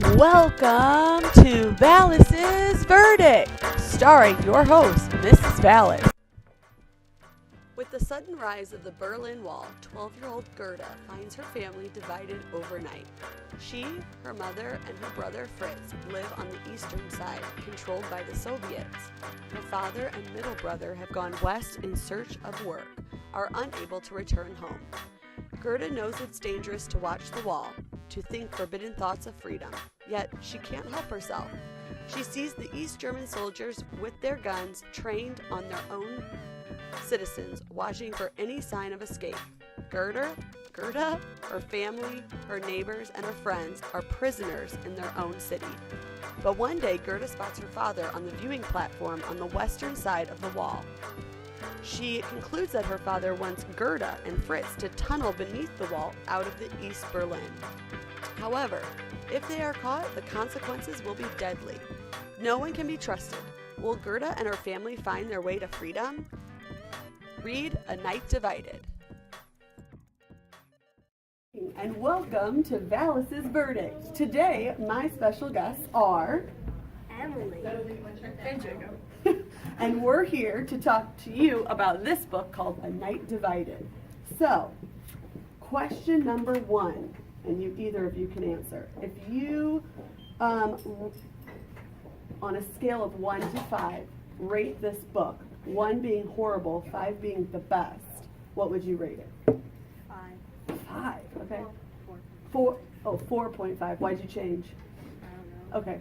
Welcome to Vallis's Verdict, starring your host, Mrs. Vallis. With the sudden rise of the Berlin Wall, 12-year-old Gerda finds her family divided overnight. She, her mother, and her brother Fritz live on the eastern side, controlled by the Soviets. Her father and middle brother have gone west in search of work, are unable to return home. Gerda knows it's dangerous to watch the wall, to think forbidden thoughts of freedom, yet she can't help herself. She sees the East German soldiers with their guns trained on their own citizens, watching for any sign of escape. Gerda, her family, her neighbors, and her friends are prisoners in their own city. But one day, Gerda spots her father on the viewing platform on the western side of the wall. She concludes that her father wants Gerda and Fritz to tunnel beneath the wall out of the East Berlin. However, if they are caught, the consequences will be deadly. No one can be trusted. Will Gerda and her family find their way to freedom? Read A Night Divided. And welcome to Vallis's Verdict. Today, my special guests are Emily and Jacob. and we're here to talk to you about this book called A Night Divided. So, question number 1, and either of you can answer. If you, on a scale of 1 to 5, rate this book, 1 being horrible, 5 being the best, what would you rate it? 5. 5, okay. 4. 4.5. Why'd you change? I don't know. Okay.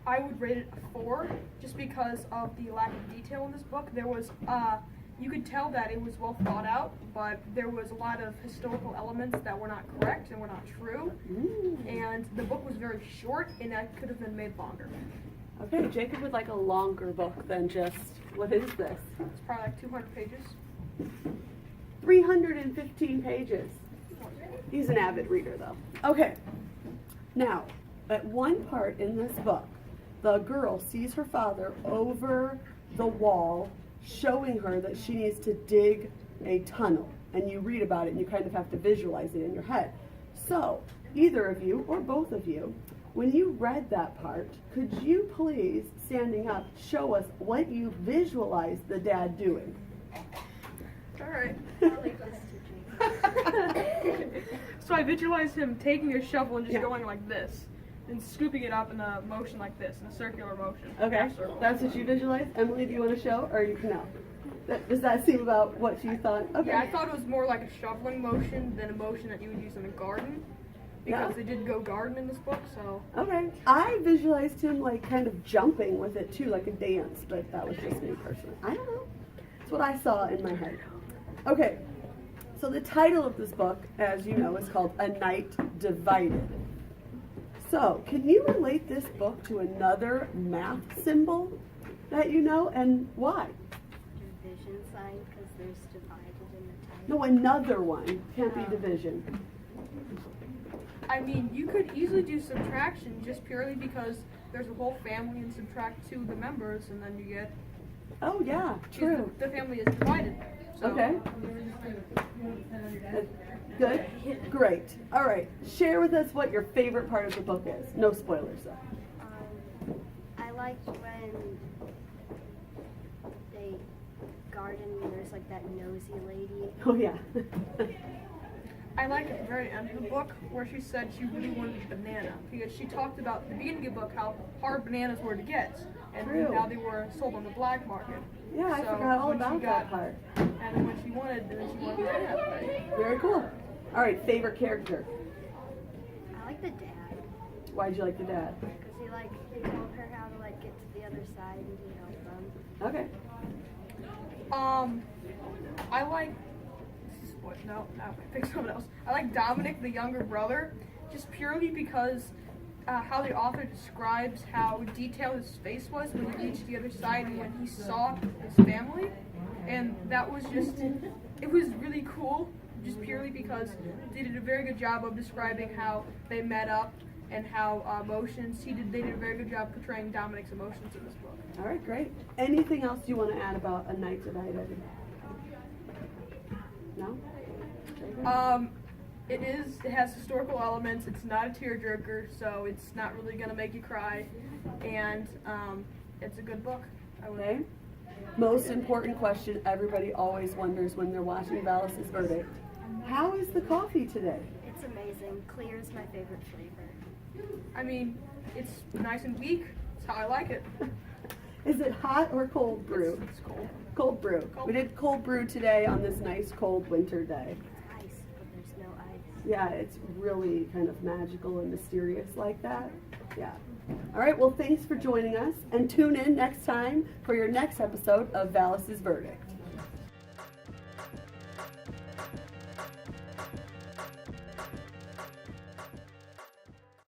I would rate it a 4, just because of the lack of detail in this book. There was, you could tell that it was well thought out, but there was a lot of historical elements that were not correct and were not true. And the book was very short, and that could have been made longer. Okay, Jacob would like a longer book than just, what is this? It's probably like 200 pages. 315 pages. He's an avid reader, though. Okay. Now, at one part in this book, the girl sees her father over the wall, showing her that she needs to dig a tunnel. And you read about it, and you kind of have to visualize it in your head. So, either of you, or both of you, when you read that part, could you please, standing up, show us what you visualized the dad doing? All right. So I visualized him taking a shovel and just going like this, and scooping it up in a motion like this, in a circular motion. Okay, that's what you visualized. Emily, do you want to show, or you can know? Does that seem about what you thought? Okay. Yeah, I thought it was more like a shoveling motion than a motion that you would use in a garden, because they did go garden in this book, so. Okay. I visualized him like kind of jumping with it too, like a dance, but that was just me personally. I don't know. It's what I saw in my head. Okay. So the title of this book, as you know, is called A Night Divided. So, can you relate this book to another math symbol that you know, and why? Division sign, because there's divided in the title. No, another one. Can't be division. I mean, you could easily do subtraction just purely because there's a whole family and subtract 2 of the members, and then you get. Oh, yeah, true. The family is divided. So. Okay. Good? Great. All right. Share with us what your favorite part of the book is. No spoilers, though. I liked when they garden and there's like that nosy lady. Oh, yeah. I like at the very end of the book where she said she really wanted a banana, because she talked about at the beginning of the book how hard bananas were to get, and now they were sold on the black market. Yeah, I forgot all about that part. And then when she wanted a banana. Very cool. All right, favorite character. I like the dad. Why'd you like the dad? Because he told her how to get to the other side and he helped them. Okay. I like. No, I pick someone else. I like Dominic, the younger brother, just purely because how the author describes how detailed his face was when he reached the other side and when he saw his family, and that was just, it was really cool, just purely because they did a very good job of describing how they met up and how emotions, they did a very good job portraying Dominic's emotions in this book. All right, great. Anything else you want to add about A Night Divided? No? It is. It has historical elements. It's not a tearjerker, so it's not really gonna make you cry, and it's a good book. Okay. Most important question everybody always wonders when they're watching Vallis' Verdict. How is the coffee today? It's amazing. Clear is my favorite flavor. I mean, it's nice and weak. That's how I like it. Is it hot or cold brew? It's cold. Cold brew. Cold. We did cold brew today on this nice cold winter day. It's ice, but there's no ice. Yeah, it's really kind of magical and mysterious like that. Yeah. All right, well, thanks for joining us, and tune in next time for your next episode of Vallis' Verdict.